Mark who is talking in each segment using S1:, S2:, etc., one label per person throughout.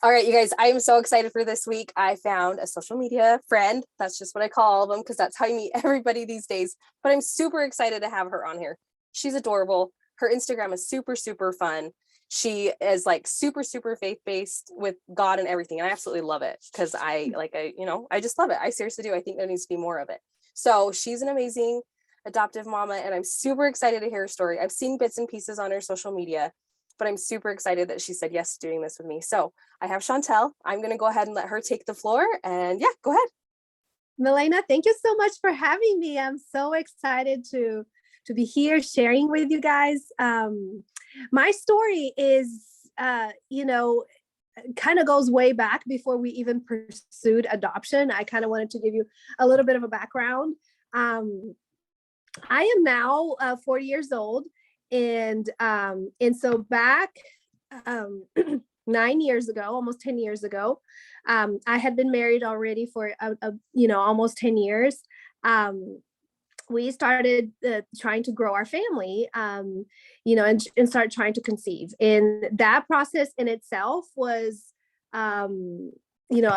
S1: All right, you guys, I am so excited for this week. I found a social media friend. That's just what I call them because that's how you meet everybody these days. But I'm super excited to have her on here. She's adorable. Her Instagram is super, super fun. She is like super, super faith-based with God and everything. And I absolutely love it because I just love it. I seriously do. I think there needs to be more of it. So she's an amazing adoptive mama, and I'm super excited to hear her story. I've seen bits and pieces on her social media, but I'm super excited that she said yes to doing this with me. So I have Chantel. I'm going to go ahead and let her take the floor. And yeah, go ahead.
S2: Milena, thank you so much for having me. I'm so excited to be here sharing with you guys. My story is, kind of goes way back before we even pursued adoption. I kind of wanted to give you a little bit of a background. I am now 40 years old. And so back 9 years ago, almost 10 years ago, I had been married already for, almost 10 years. We started trying to grow our family, and start trying to conceive. And that process in itself was, a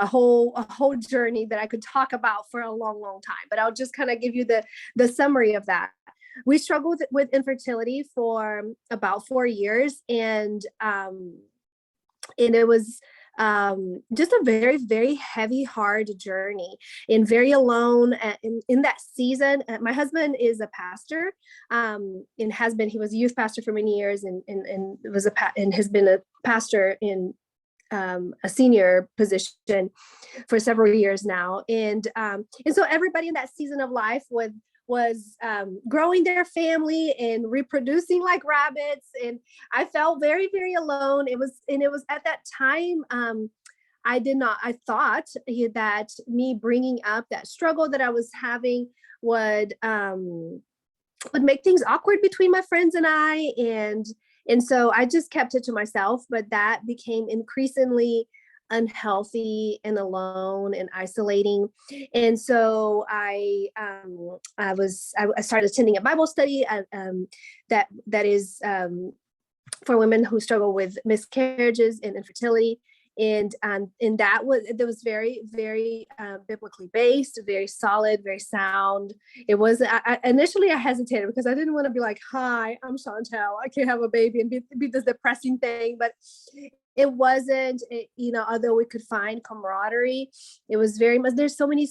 S2: whole journey that I could talk about for a long, long time. But I'll just kind of give you the summary of that. We struggled with infertility for about 4 years, and it was just a very, very heavy, hard journey, and very alone in that season. My husband is a pastor, and he was a youth pastor for many years, and has been a pastor in a senior position for several years now. And so everybody in that season of life was growing their family and reproducing like rabbits. And I felt very, very alone. It was at that time, I thought that me bringing up that struggle that I was having would make things awkward between my friends and I. And so I just kept it to myself, but that became increasingly unhealthy and alone and isolating. And so I started attending a Bible study that is for women who struggle with miscarriages and infertility. And that was very, very biblically based, very solid, very sound. It was initially I hesitated because I didn't want to be like, "Hi, I'm Chantel. I can't have a baby," and be this depressing thing. But it wasn't, although we could find camaraderie, it was very much. There's so many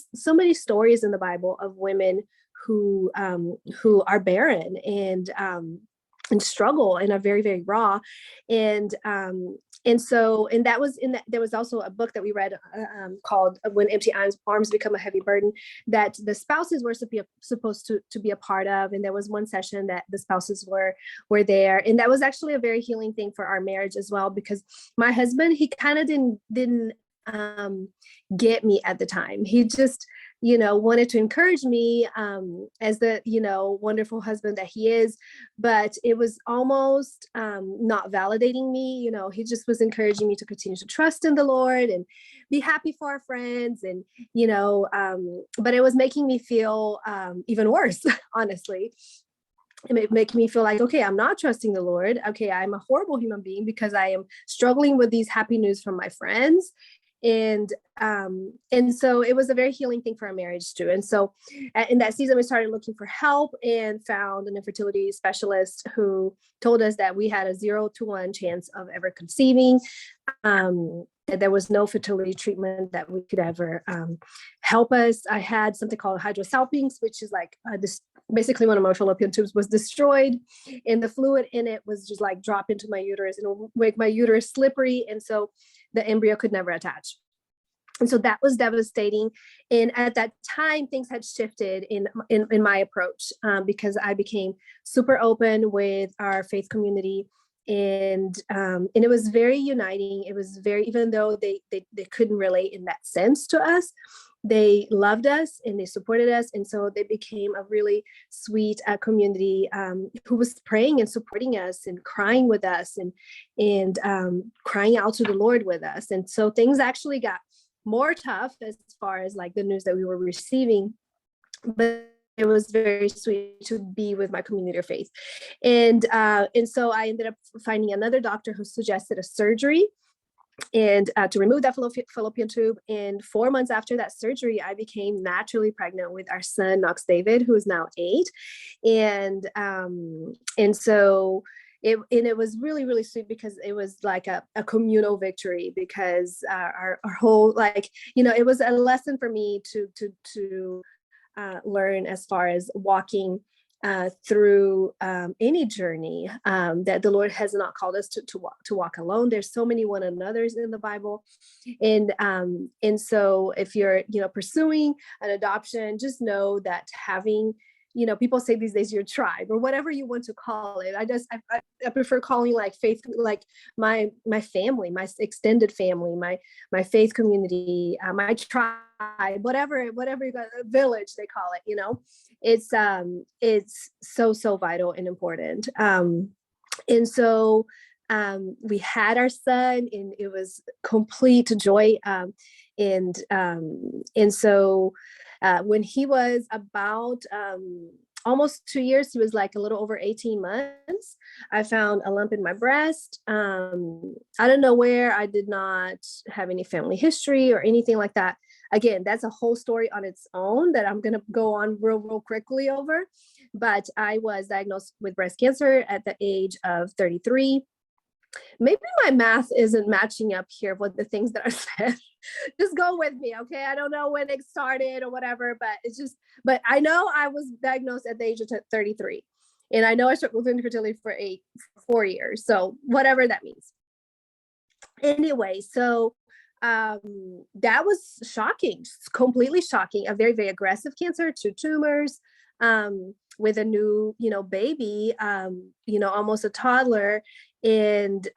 S2: stories in the Bible of women who are barren and struggle and are very, very raw. And that was there was also a book that we read called When Empty Arms Become a Heavy Burden, that the spouses were supposed to be a part of. And there was one session that the spouses were there. And that was actually a very healing thing for our marriage as well, because my husband, he kind of didn't get me at the time. He just, wanted to encourage me as the, wonderful husband that he is, but it was almost not validating me. He just was encouraging me to continue to trust in the Lord and be happy for our friends. And, but it was making me feel even worse, honestly. It made me feel like, okay, I'm not trusting the Lord. Okay, I'm a horrible human being because I am struggling with these happy news from my friends. And so it was a very healing thing for our marriage too. And so in that season, we started looking for help and found an infertility specialist who told us that we had a 0 to 1 chance of ever conceiving. That there was no fertility treatment that we could ever help us. I had something called hydrosalpinx, which is like this. Basically, one of my fallopian tubes was destroyed, and the fluid in it was just like drop into my uterus and it would make my uterus slippery, and so the embryo could never attach. And so that was devastating. And at that time, things had shifted in my approach because I became super open with our faith community. And it was very uniting. It was very, even though they couldn't relate in that sense to us, they loved us and they supported us. And so they became a really sweet community who was praying and supporting us and crying with us and crying out to the Lord with us. And so things actually got more tough as far as like the news that we were receiving, but it was very sweet to be with my community of faith. And so I ended up finding another doctor who suggested a surgery. and to remove that fallopian tube. And 4 months after that surgery, I became naturally pregnant with our son, Knox David, who is now 8. And so it was really, really sweet, because it was like a communal victory, because our whole, like, it was a lesson for me to learn, as far as walking through any journey, that the Lord has not called us to walk alone. There's so many one another's in the Bible. And so if you're, pursuing an adoption, just know that having, people say these days, your tribe, or whatever you want to call it. I prefer calling, like, faith, like my family, my extended family, my faith community, my tribe, whatever you got, a village they call it. It's so vital and important. And so we had our son, and it was complete joy. And so when he was about almost 2 years, he was like a little over 18 months, I found a lump in my breast. Out of nowhere. I did not have any family history or anything like that. Again, that's a whole story on its own that I'm going to go on real quickly over. But I was diagnosed with breast cancer at the age of 33. Maybe my math isn't matching up here with the things that are said. Just go with me, okay? I don't know when it started or whatever, but I know I was diagnosed at the age of 33. And I know I struggled with infertility for 4 years. So whatever that means. Anyway, so that was shocking, completely shocking. A very, very aggressive cancer, 2 tumors, with a new, baby, almost a toddler. And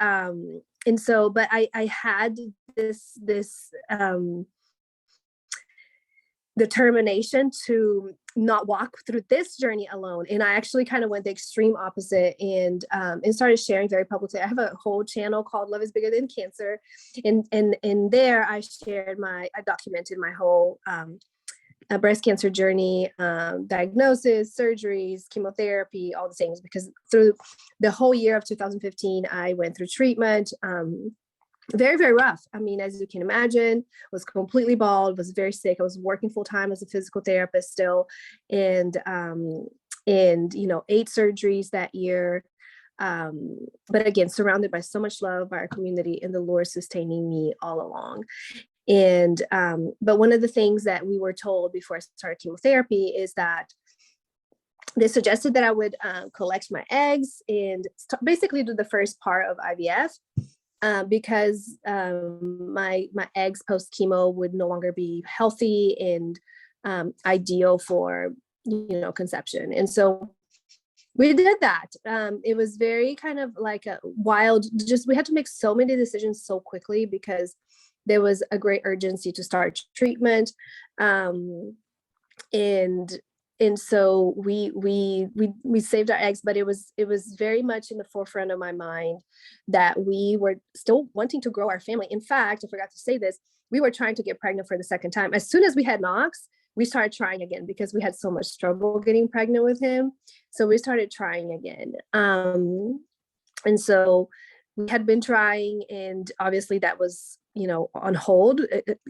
S2: so, but I had this determination to not walk through this journey alone. And I actually kind of went the extreme opposite, and started sharing very publicly. I have a whole channel called Love is Bigger Than Cancer. And there I documented my whole breast cancer journey, diagnosis, surgeries, chemotherapy, all the things, because through the whole year of 2015, I went through treatment. Very, very rough. I mean, as you can imagine, was completely bald, was very sick. I was working full time as a physical therapist still. And 8 surgeries that year. But again, surrounded by so much love by our community, and the Lord sustaining me all along. And but one of the things that we were told before I started chemotherapy is that they suggested that I would collect my eggs and basically do the first part of IVF, because my eggs post chemo would no longer be healthy and ideal for conception. And so we did that. It was very kind of like a wild, we had to make so many decisions so quickly, because there was a great urgency to start treatment. And so we saved our eggs, but it was very much in the forefront of my mind that we were still wanting to grow our family. In fact, I forgot to say this, we were trying to get pregnant for the second time. As soon as we had Knox, we started trying again, because we had so much trouble getting pregnant with him. So we started trying again. And so we had been trying, and obviously that was, on hold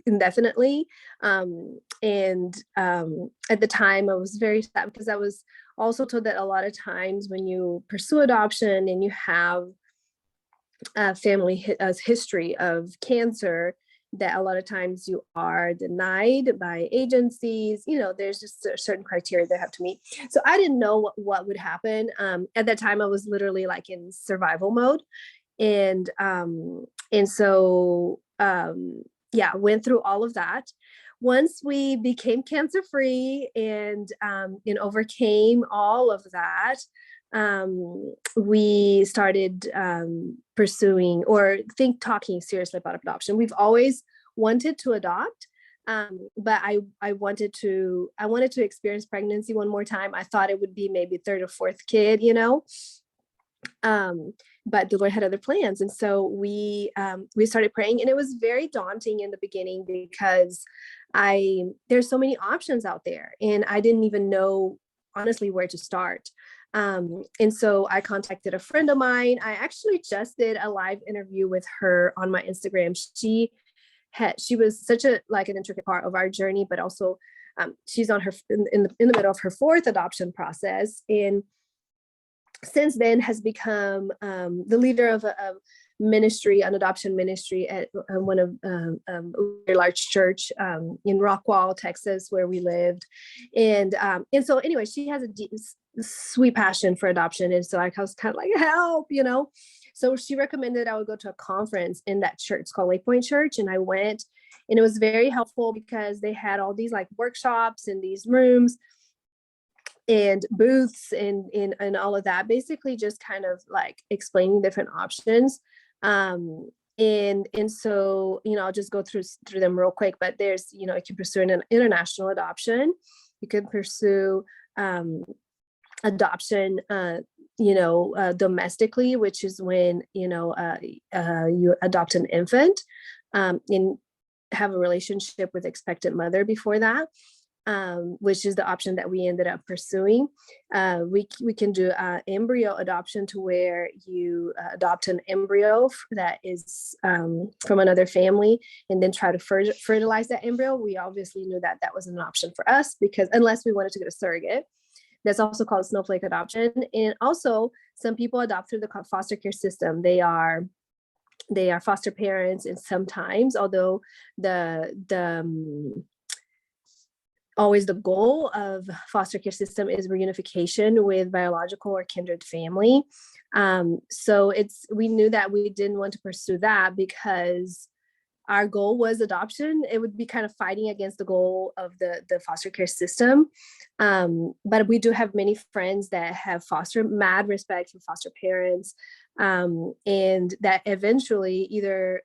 S2: indefinitely. And at the time I was very sad, because I was also told that a lot of times when you pursue adoption and you have a family history of cancer, that a lot of times you are denied by agencies. There's just certain criteria they have to meet. So I didn't know what would happen. At that time, I was literally like in survival mode. And so went through all of that. Once we became cancer free and overcame all of that, we started pursuing talking seriously about adoption. We've always wanted to adopt, but I wanted to experience pregnancy one more time. I thought it would be maybe 3rd or 4th kid, but the Lord had other plans. And so we started praying, and it was very daunting in the beginning, because there's so many options out there, and I didn't even know honestly where to start. And so I contacted a friend of mine. I actually just did a live interview with her on my Instagram. She was such a like an intricate part of our journey, but also she's on her in the middle of her fourth adoption process, and since then has become the leader of a ministry, an adoption ministry at one of a very large church in Rockwall, Texas, where we lived. And so anyway, she has a deep, sweet passion for adoption. And so I was kind of like, help, you know? So she recommended I would go to a conference in that church. It's called Lake Point Church. And I went, and it was very helpful because they had all these like workshops in these rooms and booths and all of that, basically just kind of like explaining different options. And so, you know, I'll just go through them real quick, but there's, you know, you can pursue an international adoption. You can pursue adoption, domestically, which is when, you adopt an infant and have a relationship with expectant mother before that. Which is the option that we ended up pursuing. We can do embryo adoption, to where you adopt an embryo that is from another family and then try to fertilize that embryo. We obviously knew that that wasn't an option for us, because unless we wanted to get a surrogate. That's also called snowflake adoption. And also some people adopt through the foster care system. They are foster parents, and sometimes, although always the goal of foster care system is reunification with biological or kindred family. So we knew that we didn't want to pursue that because our goal was adoption. It would be kind of fighting against the goal of the foster care system. But we do have many friends that have mad respect for foster parents, and that eventually either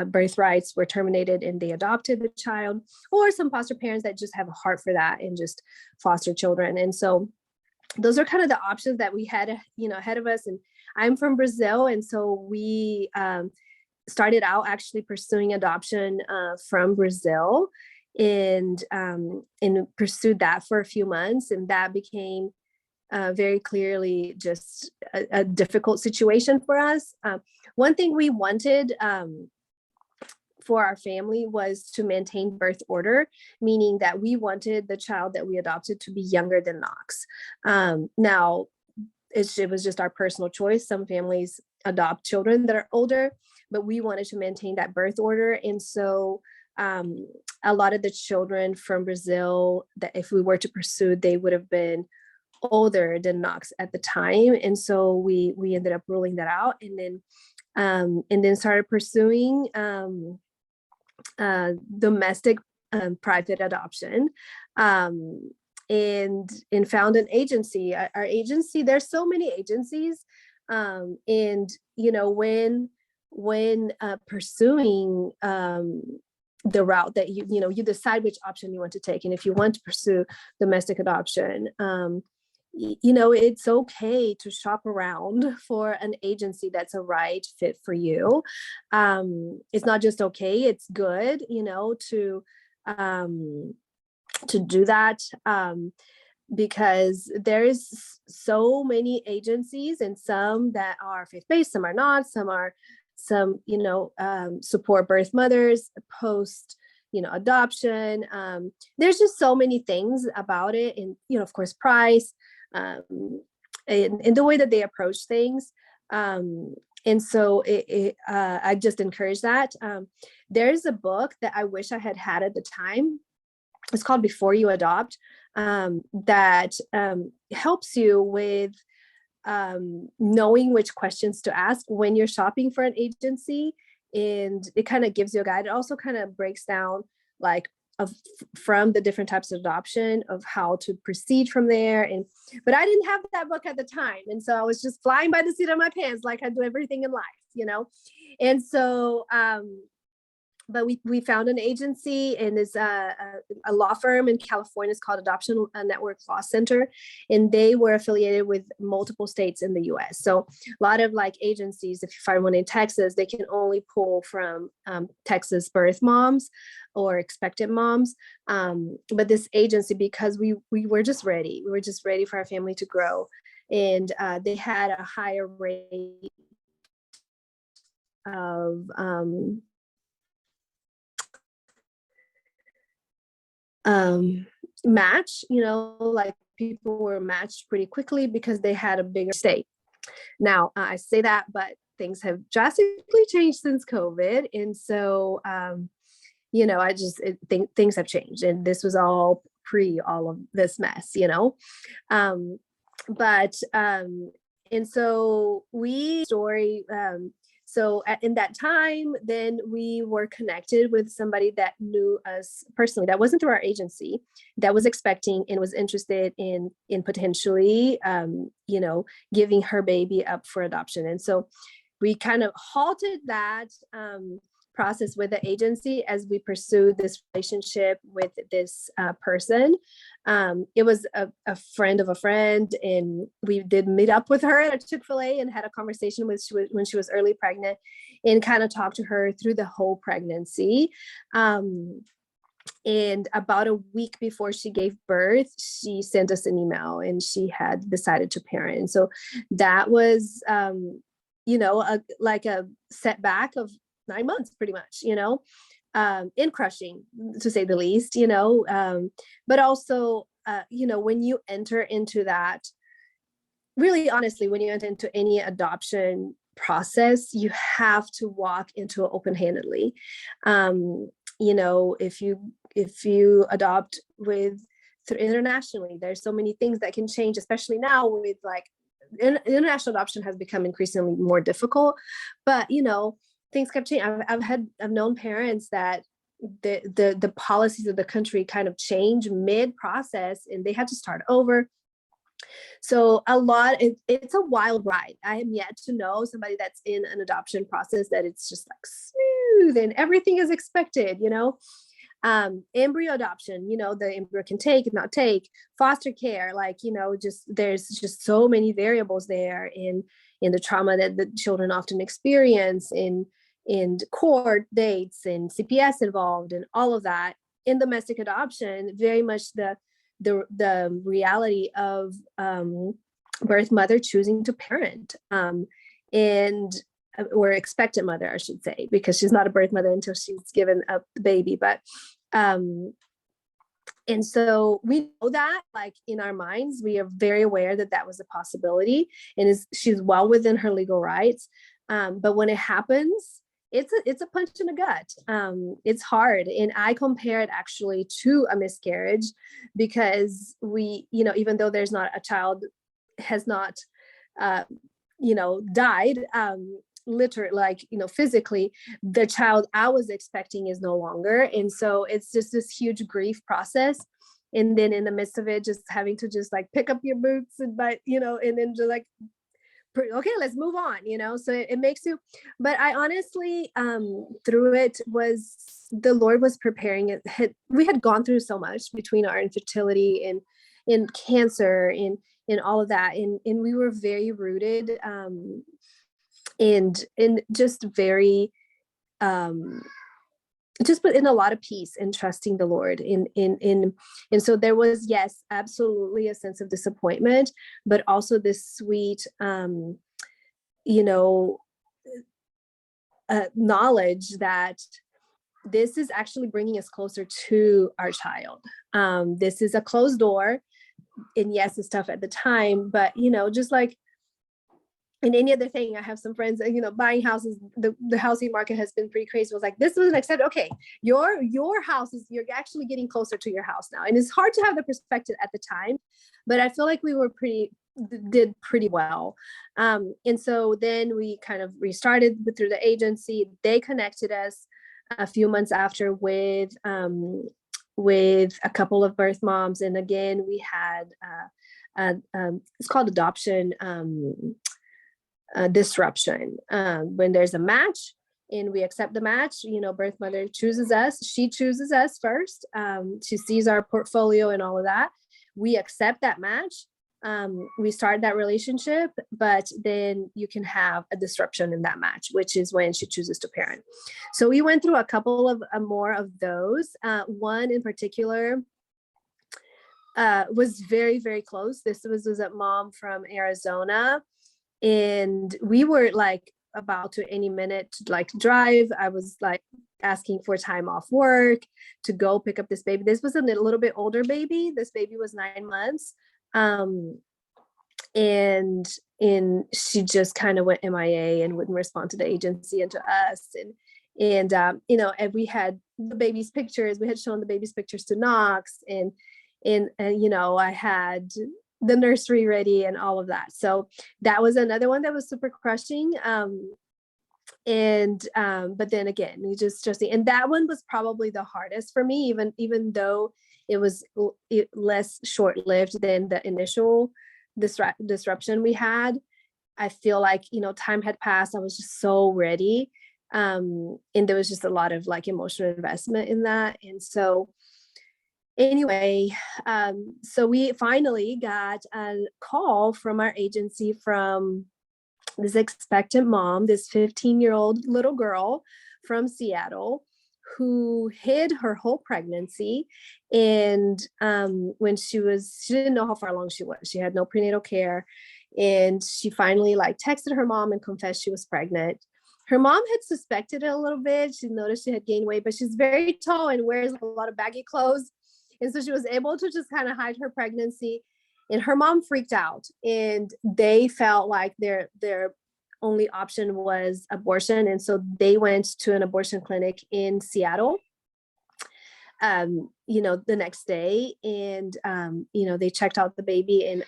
S2: birthrights were terminated and they adopted the child, or some foster parents that just have a heart for that and just foster children. And so those are kind of the options that we had, ahead of us. And I'm from Brazil. And so we started out actually pursuing adoption from Brazil, and pursued that for a few months. And that became very clearly just a difficult situation for us. One thing we wanted for our family was to maintain birth order, meaning that we wanted the child that we adopted to be younger than Knox. Now, it was just our personal choice. Some families adopt children that are older, but we wanted to maintain that birth order. And so a lot of the children from Brazil that if we were to pursue, they would have been older than Knox at the time. And so we ended up ruling that out, and then started pursuing domestic private adoption, and found an agency. Our agency, there's so many agencies, and when pursuing the route that you decide which option you want to take. And if you want to pursue domestic adoption, it's okay to shop around for an agency that's a right fit for you. It's not just okay, it's good, to do that, because there's so many agencies, and some that are faith-based, some are not, some support birth mothers post adoption. There's just so many things about it, and of course price, and the way that they approach things. And so I just encourage that. There's a book that I wish I had at the time. It's called Before You Adopt, that helps you with knowing which questions to ask when you're shopping for an agency. And it kind of gives you a guide. It also kind of breaks down from the different types of adoption of how to proceed from there. But I didn't have that book at the time. And so I was just flying by the seat of my pants, like I do everything in life, And so but we found an agency, and it's a law firm in California. It's called Adoption Network Law Center, and they were affiliated with multiple states in the U.S. So a lot of like agencies, if you find one in Texas, they can only pull from Texas birth moms or expectant moms. But this agency, because we were just ready, we were just ready for our family to grow, and they had a higher rate of match, like people were matched pretty quickly because they had a bigger state. Now, I say that, but things have drastically changed since COVID. And so, I just think things have changed. And this was all pre all of this mess, Um, and so in that time, then we were connected with somebody that knew us personally. That wasn't through our agency. That was expecting and was interested in potentially, giving her baby up for adoption. And so we kind of halted that process with the agency as we pursued this relationship with this person. It was a friend of a friend, and we did meet up with her at a Chick-fil-A and had a conversation when she was early pregnant, and kind of talked to her through the whole pregnancy. And about a week before she gave birth, she sent us an email, and she had decided to parent. And so that was, like a setback of 9 months, pretty much, in crushing, to say the least, but also, when you enter into that, really honestly, when you enter into any adoption process, you have to walk into it open-handedly. If you adopt internationally, there's so many things that can change, especially now with like international adoption has become increasingly more difficult, but things kept changing. I've known parents that the policies of the country kind of change mid-process, and they had to start over. So it's a wild ride. I am yet to know somebody that's in an adoption process that it's just like smooth and everything is expected, embryo adoption, the embryo can take, not take, foster care, there's just so many variables there in the trauma that the children often experience, in court dates and CPS involved and all of that. In domestic adoption, very much the reality of birth mother choosing to parent, or expectant mother, I should say, because she's not a birth mother until she's given up the baby. But and so we know that, like, in our minds, we are very aware that was a possibility, and she's well within her legal rights. But when it happens, it's a punch in the gut. It's hard. And I compare it actually to a miscarriage, because even though there's not a child has not, died, literally, physically, the child I was expecting is no longer. And so it's just this huge grief process. And then in the midst of it, just having to just like pick up your boots and then just like, okay, let's move on, so it makes you, but I honestly, through it, was the Lord was preparing it. We had gone through so much between our infertility and in cancer and all of that. And we were very rooted, and just very, just put in a lot of peace and trusting the Lord and so there was, yes, absolutely a sense of disappointment, but also this sweet, knowledge that this is actually bringing us closer to our child. This is a closed door, and yes, it's tough at the time, but just like in any other thing, I have some friends, buying houses, the housing market has been pretty crazy. It was like, this was an extent. Okay, your house you're actually getting closer to your house now. And it's hard to have the perspective at the time, but I feel like we did pretty well. And so then we kind of restarted through the agency. They connected us a few months after with a couple of birth moms. And again, we had, it's called adoption, disruption. When there's a match, and we accept the match. Birth mother chooses us. She chooses us first. She sees our portfolio and all of that. We accept that match. We start that relationship, but then you can have a disruption in that match, which is when she chooses to parent. So we went through a couple of more of those. One in particular was very, very close. This was a mom from Arizona, and we were like about to any minute to like drive. I was like asking for time off work to go pick up this baby. This was a little bit older baby. This baby was 9 months. And she just kind of went MIA and wouldn't respond to the agency and to us. And we had the baby's pictures. We had shown the baby's pictures to Knox, and I had the nursery ready and all of that. So that was another one that was super crushing. But then again, you just and that one was probably the hardest for me, even though it was less short-lived than the initial disruption we had. I feel like, time had passed. I was just so ready. And there was just a lot of like emotional investment in that. And so anyway, so we finally got a call from our agency from this expectant mom, this 15-year-old little girl from Seattle who hid her whole pregnancy. And when she didn't know how far along she was. She had no prenatal care. And she finally like texted her mom and confessed she was pregnant. Her mom had suspected it a little bit. She noticed she had gained weight, but she's very tall and wears a lot of baggy clothes. And so she was able to just kind of hide her pregnancy. And her mom freaked out, and they felt like their only option was abortion. And so they went to an abortion clinic in Seattle, the next day. And, they checked out the baby, and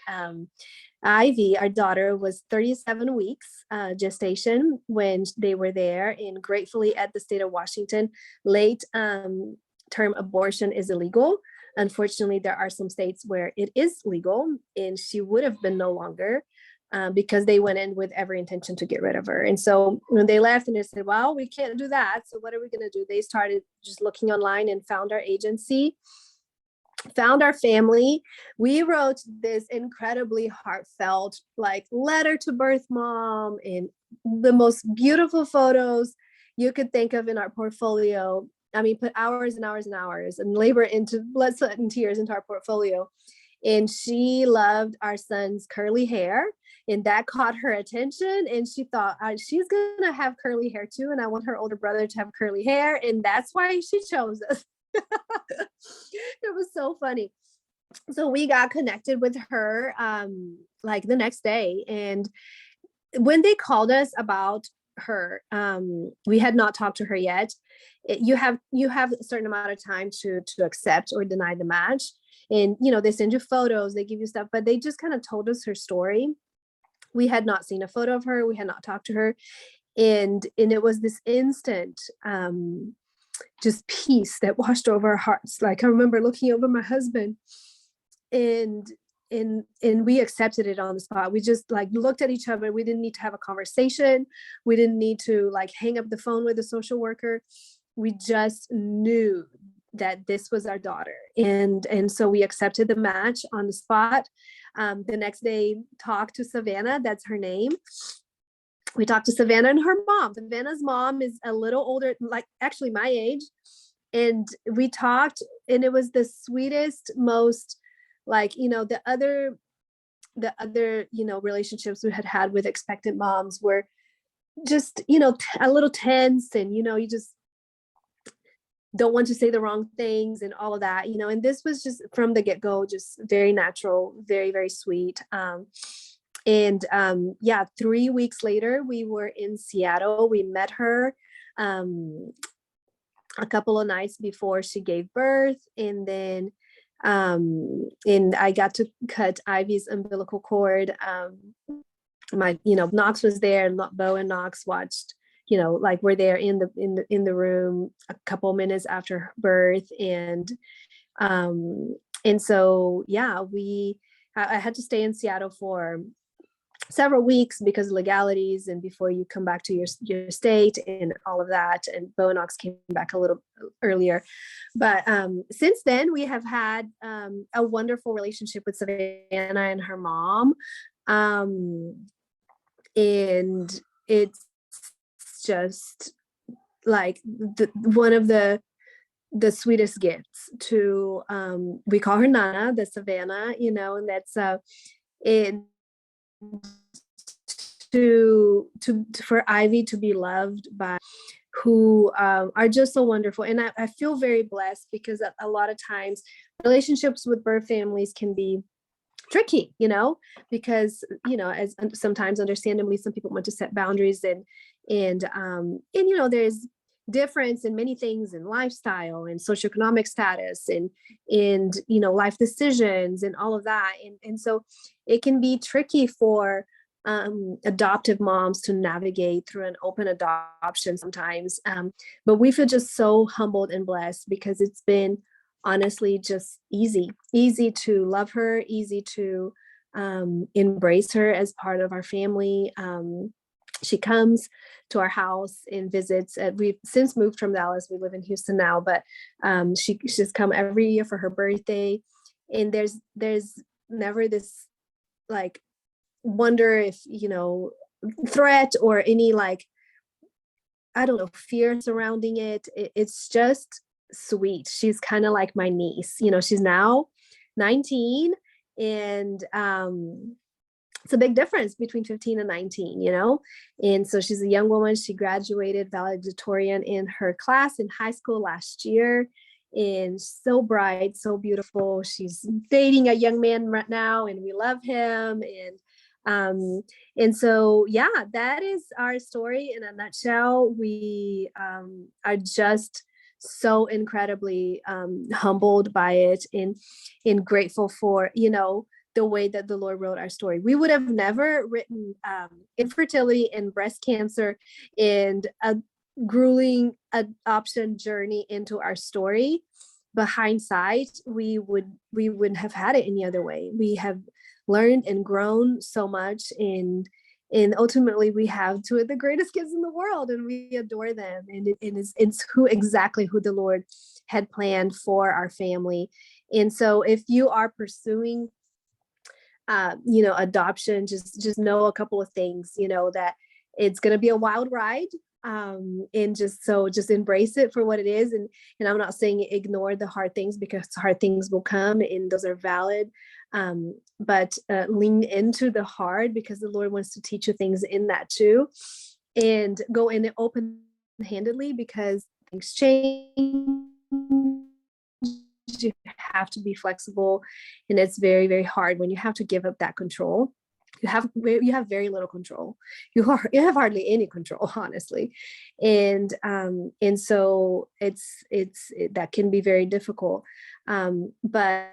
S2: Ivy, our daughter, was 37 weeks gestation when they were there. And gratefully at the state of Washington, late term abortion is illegal. Unfortunately, there are some states where it is legal, and she would have been no longer because they went in with every intention to get rid of her. And so when they left and they said, well, we can't do that. So what are we going to do? They started just looking online and found our agency, found our family. We wrote this incredibly heartfelt like letter to birth mom, and the most beautiful photos you could think of in our portfolio. I mean, put hours and hours and hours and labor into blood, sweat, and tears into our portfolio. And she loved our son's curly hair, and that caught her attention. And she thought, she's going to have curly hair too. And I want her older brother to have curly hair. And that's why she chose us. It was so funny. So we got connected with her like the next day. And when they called us about her, we had not talked to her yet. You have a certain amount of time to accept or deny the match. And, they send you photos, they give you stuff, but they just kind of told us her story. We had not seen a photo of her. We had not talked to her. And it was this instant, just peace that washed over our hearts. Like I remember looking over my husband, and we accepted it on the spot. We just like looked at each other. We didn't need to have a conversation. We didn't need to like hang up the phone with a social worker. We just knew that this was our daughter. And so we accepted the match on the spot. The next day, talked to Savannah, that's her name. We talked to Savannah and her mom. Savannah's mom is a little older, like actually my age. And we talked, and it was the sweetest, most like, the other, relationships we had with expectant moms were just, a little tense, and, you just don't want to say the wrong things and all of that, and this was just from the get-go, just very natural, very, very sweet. 3 weeks later, we were in Seattle. We met her a couple of nights before she gave birth. And then and I got to cut Ivy's umbilical cord. Knox was there, and Bo and Knox watched, like we're there in the room a couple minutes after birth. And so, I had to stay in Seattle for several weeks because of legalities and before you come back to your state and all of that. And Bo and Ox came back a little earlier. But since then, we have had a wonderful relationship with Savannah and her mom. And it's just like one of the sweetest gifts to we call her Nana, the Savannah, and that's it to for Ivy to be loved by who are just so wonderful. And I feel very blessed because a lot of times relationships with birth families can be tricky, because, as sometimes understandably, some people want to set boundaries and there's difference in many things in lifestyle and socioeconomic status and life decisions and all of that. And so it can be tricky for adoptive moms to navigate through an open adoption sometimes. But we feel just so humbled and blessed because it's been honestly just easy to love her, easy to embrace her as part of our family. She comes to our house and visits. We've since moved from Dallas. We live in Houston now, but she's come every year for her birthday. And there's never this like wonder if, threat or any I don't know, fear surrounding it. It's just sweet. She's kind of like my niece. She's now 19 and it's a big difference between 15 and 19, and so she's a young woman. She graduated valedictorian in her class in high school last year, and so bright, so beautiful. She's dating a young man right now and we love him. And so yeah, that is our story in a nutshell. We are just so incredibly humbled by it and grateful for the way that the Lord wrote our story. We would have never written infertility and breast cancer and a grueling adoption journey into our story. But hindsight, we wouldn't have had it any other way. We have learned and grown so much, and ultimately we have two of the greatest kids in the world, and we adore them. And it's exactly who the Lord had planned for our family. And so if you are pursuing adoption, just know a couple of things, that it's going to be a wild ride. And just embrace it for what it is. And I'm not saying ignore the hard things, because hard things will come and those are valid. But lean into the hard, because the Lord wants to teach you things in that too. And go in it open-handedly, because things change. You have to be flexible, and it's very, very hard when you have to give up that control. You have very little control. You have hardly any control, honestly, and so that can be very difficult. But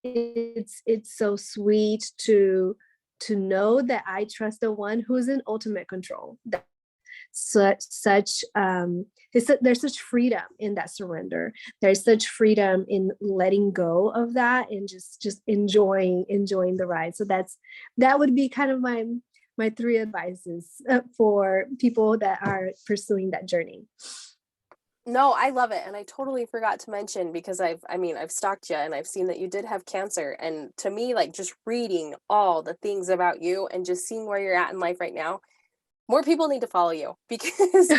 S2: it's so sweet to know that I trust the one who's in ultimate control. There's such freedom in that surrender. There's such freedom in letting go of that and just enjoying the ride. So that would be kind of my three advices for people that are pursuing that journey.
S1: No, I love it. And I totally forgot to mention, because I've stalked you and I've seen that you did have cancer. And to me, just reading all the things about you and just seeing where you're at in life right now, more people need to follow you, because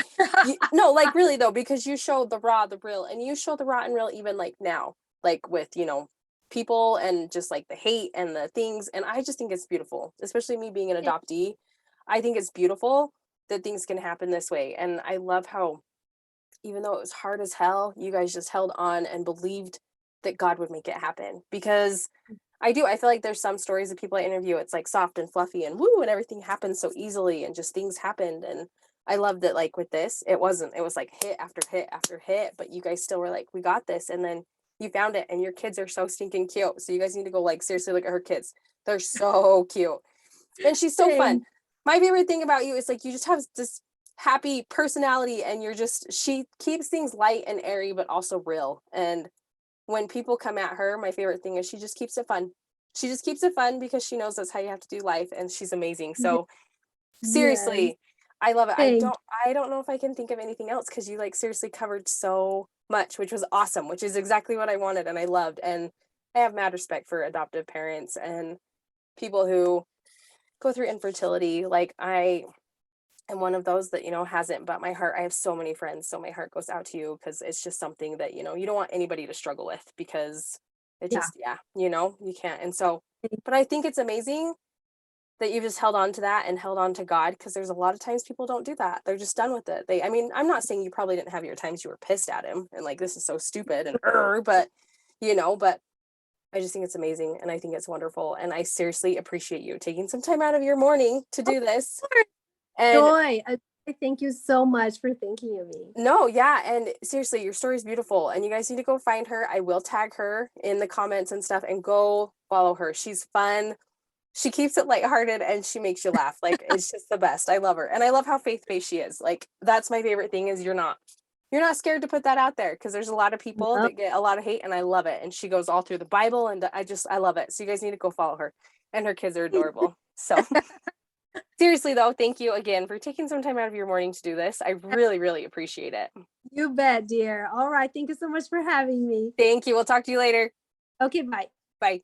S1: really though, because you show the raw, the real, and you show the raw and real even now, with, people and just the hate and the things. And I just think it's beautiful, especially me being an adoptee. I think it's beautiful that things can happen this way. And I love how, even though it was hard as hell, you guys just held on and believed that God would make it happen. Because I feel like there's some stories of people I interview, it's soft and fluffy and woo, and everything happens so easily and just things happened. And I love that with this, it wasn't, it was hit after hit after hit, but you guys still were we got this. And then you found it, and your kids are so stinking cute. So you guys need to go seriously look at her kids. They're so cute. And she's so fun. My favorite thing about you is you just have this happy personality, and she keeps things light and airy, but also real. And when people come at her, my favorite thing is she just keeps it fun. she just keeps it fun because she knows that's how you have to do life, and she's amazing.
S2: Ye-
S1: So
S2: Yes.
S1: seriously, I love it.
S2: Thank
S1: I don't know if I can think of anything else because you like seriously covered so much, which was awesome, which is exactly what I wanted and I loved. And I have mad respect for adoptive parents and people who go through infertility. Like I am one of those that, hasn't, but my heart, I have so many friends, so my heart goes out to you because it's just something that, you don't want anybody to struggle with because it
S2: Yeah.
S1: just, yeah, you can't. And so, but I think it's amazing that you've just held on to that and held on to God, because there's a lot of times people don't do that. They're just done with it. I mean, I'm not saying you probably didn't have your times you were pissed at him and like, this is so stupid and, but, but I just think it's amazing and I think it's wonderful. And I seriously appreciate you taking some time out of your morning to
S2: Of
S1: do this.
S2: course.
S1: And
S2: Joy. Thank you so much for thinking of me.
S1: no, yeah. And seriously, your story is beautiful and you guys need to go find her. I will tag her in the comments and stuff and go follow her. She's fun. She keeps it lighthearted and she makes you laugh. Like it's just the best. I love her. And I love how faith-based she is. Like that's my favorite thing is you're not scared to put that out there because there's a lot of people
S2: Yep.
S1: that get a lot of hate and I love it. And she goes all through the Bible and I love it. So you guys need to go follow her. And her kids are adorable. So seriously though, thank you again for taking some time out of your morning to do this. I really, really appreciate it.
S2: You bet, dear. All right. Thank you so much for having me.
S1: Thank you. We'll talk to you later.
S2: Okay, bye.
S1: Bye.